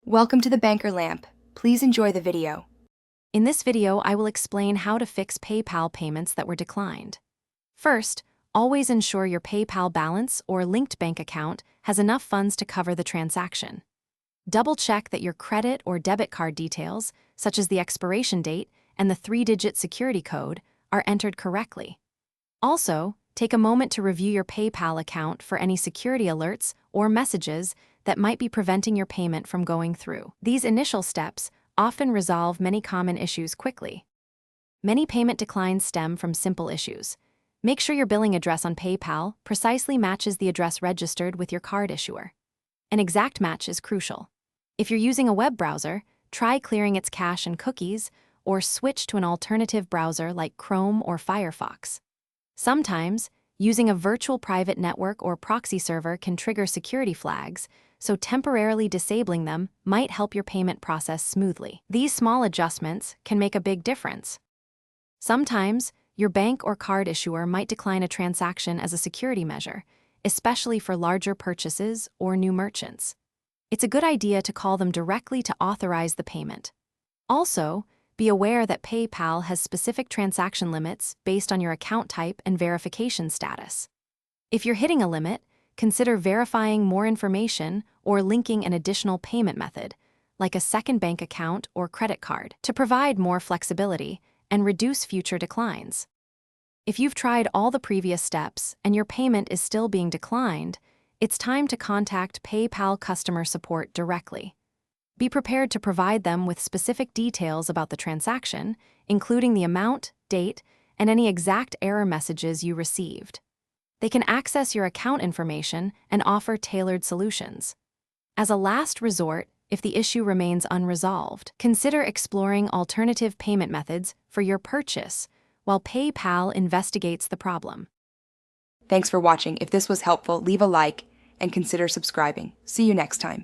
Welcome to the Banker Lamp. Please enjoy the video. In this video, I will explain how to fix PayPal payments that were declined. First, always ensure your PayPal balance or linked bank account has enough funds to cover the transaction. Double-check that your credit or debit card details, such as the expiration date and the 3-digit security code, are entered correctly. Also, take a moment to review your PayPal account for any security alerts or messages that might be preventing your payment from going through. These initial steps often resolve many common issues quickly. Many payment declines stem from simple issues. Make sure your billing address on PayPal precisely matches the address registered with your card issuer. An exact match is crucial. If you're using a web browser, try clearing its cache and cookies, or switch to an alternative browser like Chrome or Firefox. Sometimes, using a virtual private network or proxy server can trigger security flags, so temporarily disabling them might help your payment process smoothly. These small adjustments can make a big difference. Sometimes, your bank or card issuer might decline a transaction as a security measure, especially for larger purchases or new merchants. It's a good idea to call them directly to authorize the payment. Also, be aware that PayPal has specific transaction limits based on your account type and verification status. If you're hitting a limit, consider verifying more information or linking an additional payment method, like a second bank account or credit card, to provide more flexibility and reduce future declines. If you've tried all the previous steps and your payment is still being declined, it's time to contact PayPal customer support directly. Be prepared to provide them with specific details about the transaction, including the amount, date, and any exact error messages you received. They can access your account information and offer tailored solutions. As a last resort, if the issue remains unresolved, consider exploring alternative payment methods for your purchase while PayPal investigates the problem. Thanks for watching. If this was helpful, leave a like and consider subscribing. See you next time.